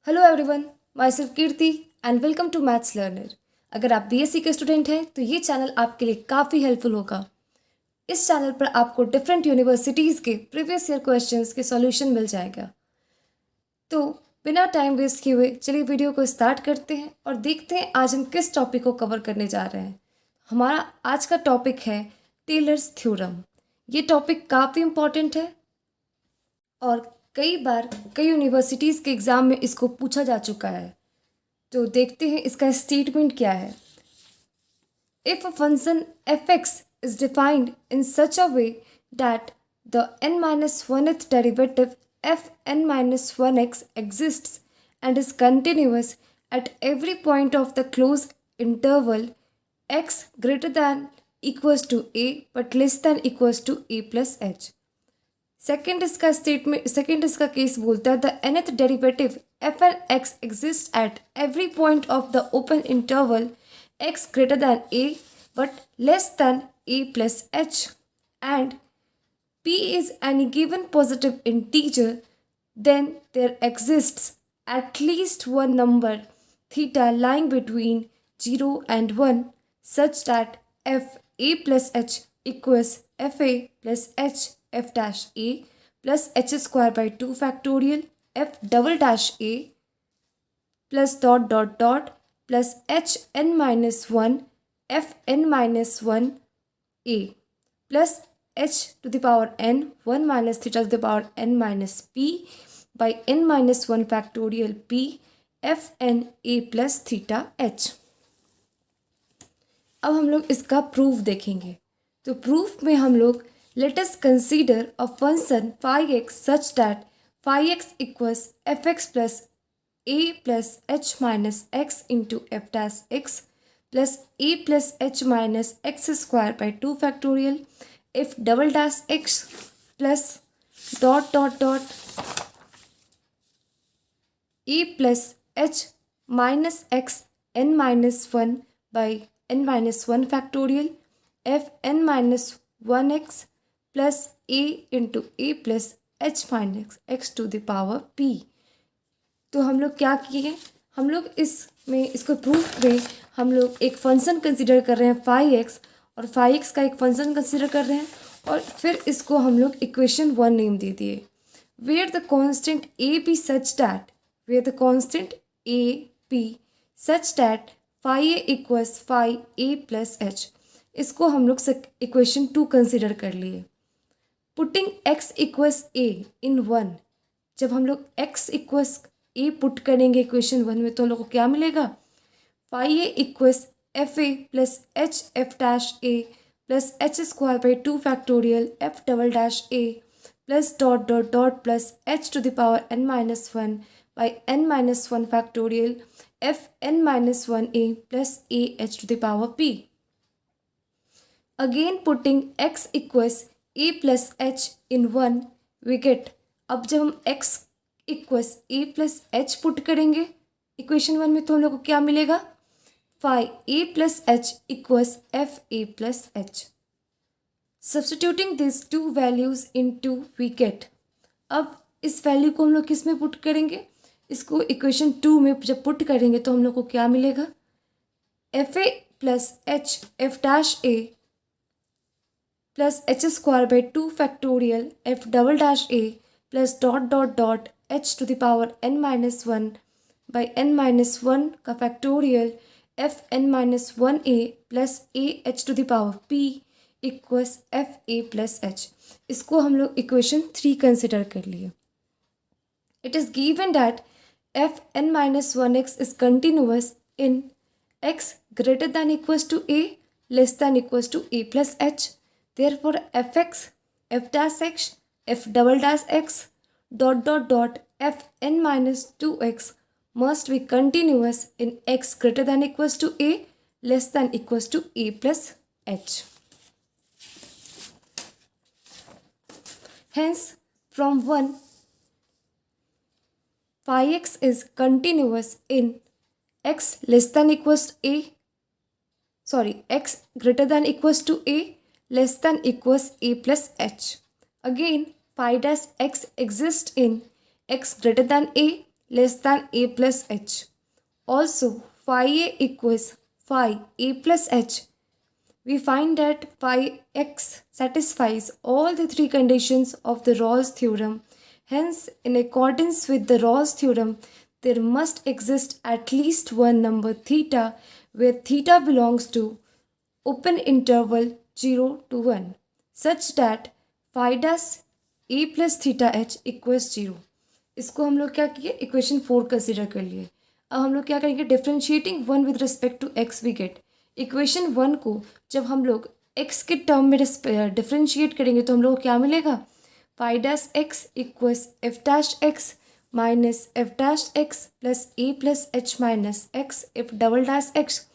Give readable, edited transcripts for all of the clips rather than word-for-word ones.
Hello everyone, myself Kirti and welcome to maths learner. अगर आप BSc के student हैं तो ये चैनल आपके लिए काफ़ी हेल्पफुल होगा। इस चैनल पर आपको डिफरेंट यूनिवर्सिटीज़ के प्रीवियस ईयर क्वेश्चंस के सॉल्यूशन मिल जाएगा। तो बिना टाइम वेस्ट किए हुए चलिए वीडियो को स्टार्ट करते हैं और देखते हैं आज हम किस टॉपिक को कवर करने जा रहे हैं। हमारा आज का टॉपिक है टेलर्स थ्योरम। ये टॉपिक काफ़ी इम्पॉर्टेंट है और कई बार कई यूनिवर्सिटीज़ के एग्ज़ाम में इसको पूछा जा चुका है। तो देखते हैं इसका स्टेटमेंट क्या है। If a function fx is defined in such a way that the n-1th derivative fn-1x exists and is continuous at every point of the closed interval x greater than equals to a but less than equals to a plus h। Second इसका case बोलता है the nth derivative f n x exist at every point of the open interval x greater than a but less than a plus h and p is any given positive integer, then there exists at least one number theta lying between 0 and 1 such that f a plus h equals f a plus h f dash a plus h square by 2 factorial f double dash a plus dot dot dot plus h n minus 1 f n minus 1 a plus h to the power n 1 minus theta to the power n minus p by n minus 1 factorial p f n a plus theta h। अब हम लोग इसका proof देखेंगे। तो proof में हम लोग let us consider a function phi x such that phi x equals fx plus a plus h minus x into f dash x plus a plus h minus x square by 2 factorial f double dash x plus dot dot dot a plus h minus x n minus 1 by n minus 1 factorial f n minus 1x plus a into a plus h minus x to the power p। तो हम लोग क्या किए, हम लोग इसको proof में हम लोग एक फंक्शन कंसिडर कर रहे हैं फाई एक्स और फाई एक्स का एक फंक्शन कंसिडर कर रहे हैं और फिर इसको हम लोग इक्वेशन 1 नेम दे दिए। Where the constant a b such that phi a equals phi a plus h. इसको हम लोग इक्वेशन 2 कंसिडर कर लिए। Putting x equals a in 1, जब हम लोग x इक्वल्स a पुट करेंगे इक्वेशन 1 में तो हम लोग को क्या मिलेगा, phi a equals f a plus h f dash a plus h square by 2 factorial f double dash a plus dot dot dot plus h to the power n minus 1 by n minus 1 factorial f n minus 1 a plus a h to the power p। Again putting x equals a plus h in 1 we get. अब जब हम x equals a plus h put करेंगे equation 1 में तो हम लोग को क्या मिलेगा, phi a plus h equals f a plus h. Substituting this to values in two we get. अब इस वैल्यू को हम लोग किस में पुट करेंगे, इसको इक्वेशन 2 में जब पुट करेंगे तो हम लोग को क्या मिलेगा, F a plus h f dash a plus h square by 2 factorial f double dash a plus dot dot dot H to the power n minus 1 by n minus 1 का factorial f n minus 1 a plus a h to the power p equals f a plus h. इसको हम लोग equation 3 consider कर लिए। It is given that F n minus 1x is continuous in x greater than equals to a less than equals to a plus h. Therefore, fx, f dash x, f double dash x, dot dot dot f n minus 2x must be continuous in x greater than equals to a less than equals to a plus h. Hence, from 1, phi x is continuous in x less than equals to x greater than equals to a less than equals a plus h. Again, phi dash x exists in x greater than a less than a plus h. Also, phi a equals phi a plus h. We find that phi x satisfies all the three conditions of the Rawls theorem. Hence, in accordance with the Rawls theorem, there must exist at least one number theta where theta belongs to open interval 0 to 1 such that phi dash a plus theta h equals 0. इसको हम लोग क्या किए, equation 4 consider कर लिए. अब हम लोग क्या करेंगे, differentiating one with respect to x we get. Equation 1 को जब हम लोग x के टर्म में डिफ्रेंशिएट करेंगे तो हम लोग को क्या मिलेगा, phi dash x equals f dash x minus f dash x plus a plus h minus x f double dash x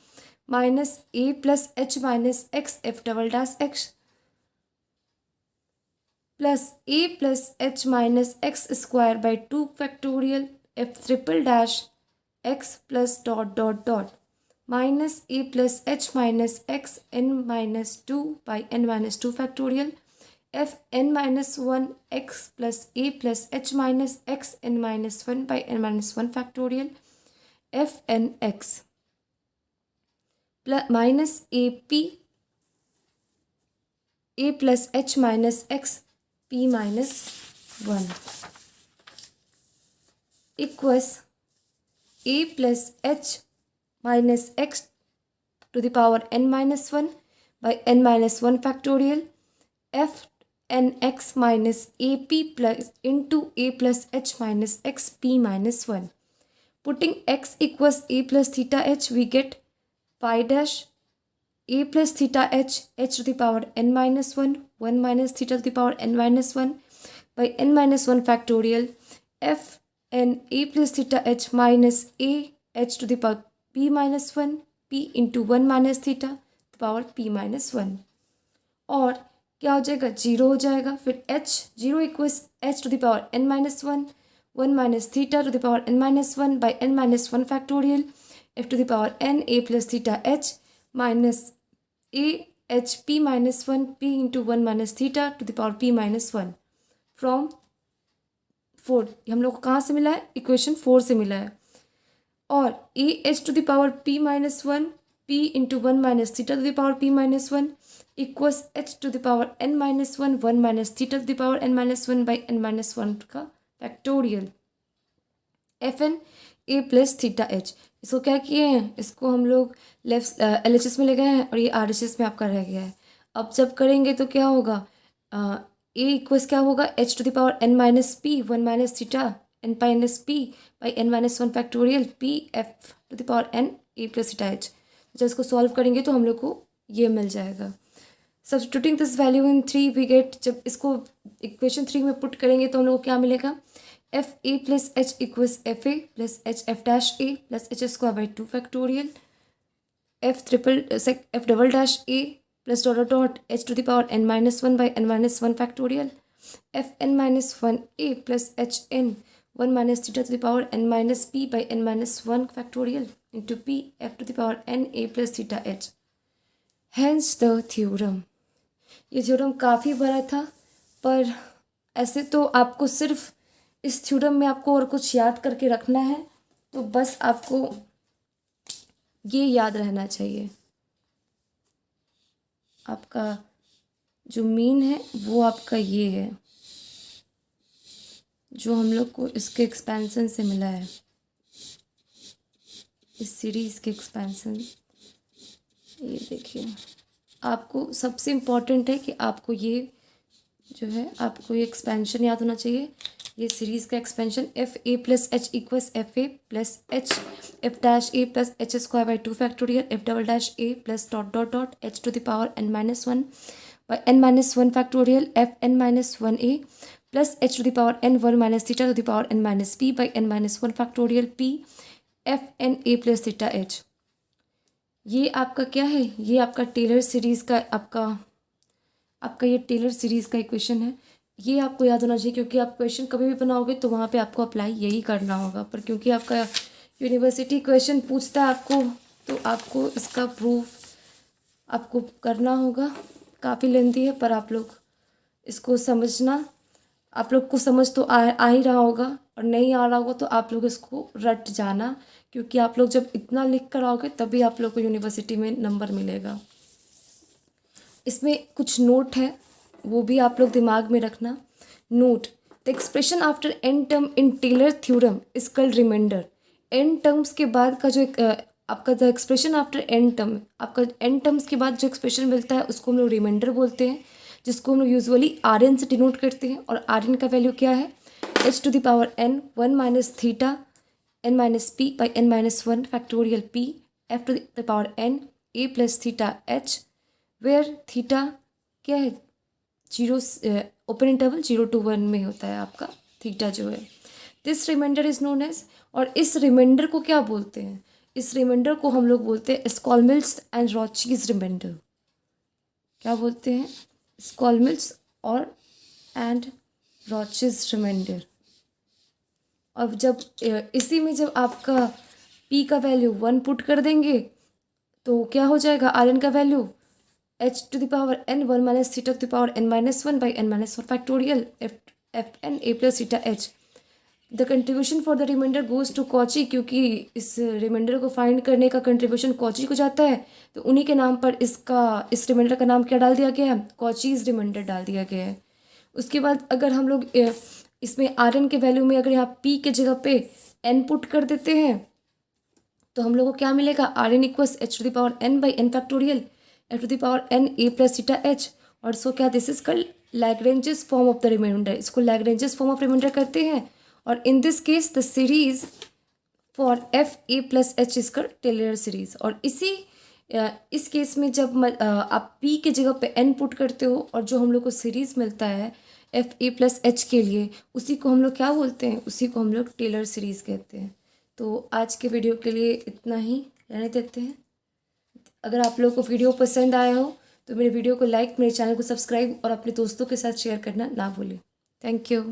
minus a plus h minus x f double dash x plus a plus h minus x square by 2 factorial f triple dash x plus dot dot dot minus a plus h minus x n minus 2 by n minus 2 factorial f n minus 1 x plus a plus h minus x n minus 1 by n minus 1 factorial f n x plus minus a p a plus h minus x p minus 1 equals a plus h minus x to the power n minus 1 by n minus 1 factorial f n x minus ap plus into a plus h minus x p minus 1. Putting x equals a plus theta h, we get phi dash a plus theta h to the power n minus 1 minus theta to the power n minus 1 by n minus 1 factorial f n a plus theta h minus a h to the power p minus 1 p into 1 minus theta power p minus 1 और क्या हो जाएगा, zero हो जाएगा. फिर h zero equals h to the power n minus 1 minus theta to the power n minus 1 by n minus 1 factorial f to the power n a plus theta h minus a h p minus 1 p into 1 minus theta to the power p minus 1 from 4. हम लोग को कहाँ से मिला है, equation 4 से मिला है. और a h to the power p minus 1 p into 1 minus theta to the power p minus 1 equals h to the power n minus 1 minus theta to the power n minus 1 by n minus 1 का factorial f n a plus theta h. इसको क्या किए हैं, इसको हम लोग left L H S में ले गए हैं और ये आर एच एस में आपका रह गया है. अब जब करेंगे तो क्या होगा, ए इक्वल्स क्या होगा, h to the power n minus p 1 minus theta n minus p by n minus 1 factorial p f to the power n a plus theta h. जब इसको सॉल्व करेंगे तो हम लोग को ये मिल जाएगा. Substituting this value in 3 we get, जब इसको इक्वेशन 3 में पुट करेंगे तो हम लोग को क्या मिलेगा, F a plus h equals f a plus h f dash a plus h square by 2 factorial f triple F double dash a plus dot dot H to the power n minus 1 by n minus 1 factorial f n minus 1 a plus H n 1 minus theta to the power n minus p by n minus 1 factorial into p f to the power n a plus theta h. Hence the theorem. ये theorem काफ़ी बड़ा था, पर ऐसे तो आपको सिर्फ इस थ्योरम में आपको और कुछ याद करके रखना है, तो बस आपको ये याद रहना चाहिए. आपका जो मीन है वो आपका ये है जो हम लोग को इसके एक्सपेंशन से मिला है, इस सीरीज़ के एक्सपेंशन. ये देखिए, आपको सबसे इम्पॉर्टेंट है कि आपको ये जो है, आपको ये एक्सपेंशन याद होना चाहिए. ये सीरीज़ का expansion F a plus h equals f a plus h f dash a plus h square by 2 factorial f double dash a plus dot dot dot H to the power n minus 1 by n minus 1 factorial f n minus 1 a plus h to the power n 1 minus theta to the power n minus p by n minus 1 factorial p F n a plus theta h. ये आपका क्या है, ये आपका Taylor series का आपका ये Taylor series का इक्वेशन है. ये आपको याद होना चाहिए, क्योंकि आप क्वेश्चन कभी भी बनाओगे तो वहाँ पे आपको अप्लाई यही करना होगा. पर क्योंकि आपका यूनिवर्सिटी क्वेश्चन पूछता है आपको, तो आपको इसका प्रूफ आपको करना होगा. काफ़ी लेंथी है, पर आप लोग इसको समझना, आप लोग को समझ तो आ ही रहा होगा. और नहीं आ रहा होगा तो आप लोग इसको रट जाना, क्योंकि आप लोग जब इतना लिख कर आओगे तभी आप लोग को यूनिवर्सिटी में नंबर मिलेगा। इसमें कुछ नोट है, वो भी आप लोग दिमाग में रखना। Note: the expression after n term in Taylor theorem is called remainder. N terms के बाद का जो आपका the expression after n term, आपका एन टर्म्स के बाद जो एक्सप्रेशन मिलता है उसको हम लोग रिमाइंडर बोलते हैं, जिसको हम लोग यूजुअली आर एन से डिनोट करते हैं। और आर एन का वैल्यू क्या है? H to the power n 1 minus theta n minus p by n minus 1 factorial p f to the power n a plus theta h, where theta क्या है? Zero, open interval 0 to 1 में होता है आपका theta जो है। This remainder is known as, और इस रिमाइंडर को क्या बोलते हैं? इस रिमाइंडर को हम लोग बोलते हैं स्कॉलमिल्स एंड रॉचीज रिमाइंडर। क्या बोलते हैं? स्कॉलमिल्स और एंड रॉचीज रिमाइंडर। अब जब इसी में जब आपका p का वैल्यू 1 पुट कर देंगे तो क्या हो जाएगा? आर एन का value h to the power n 1 minus theta to the power n minus 1 by n minus 1 factorial f n a plus theta h। The contribution for the remainder goes to Cauchy, क्योंकि इस reminder को find करने का contribution Cauchy को जाता है, तो उन्हीं के नाम पर इस रिमाइंडर का नाम क्या डाल दिया गया है? कॉचीज रिमाइंडर डाल दिया गया है। उसके बाद अगर हम लोग इसमें आर एन के वैल्यू में अगर यहाँ p के जगह पे n पुट कर देते हैं तो हम लोग को क्या मिलेगा? R n equals h to the power n by n factorial f to the power n a plus theta h। और सो क्या, this is called Lagrange's form of the remainder. इसको लैग्रेंजेस फॉर्म ऑफ रिमाइंडर करते हैं। और in this case the series for f a plus h is called Taylor series. और इस case में जब आप p के जगह पे n पुट करते हो और जो हम लोग को सीरीज मिलता है एफ ए प्लस एच के लिए, उसी को हम लोग क्या बोलते हैं? उसी को हम लोग टेलर सीरीज कहते हैं। तो आज के वीडियो के लिए इतना ही रहने देते हैं। अगर आप लोगों को वीडियो पसंद आया हो तो मेरे वीडियो को लाइक, मेरे चैनल को सब्सक्राइब और अपने दोस्तों के साथ शेयर करना ना भूलें। Thank you.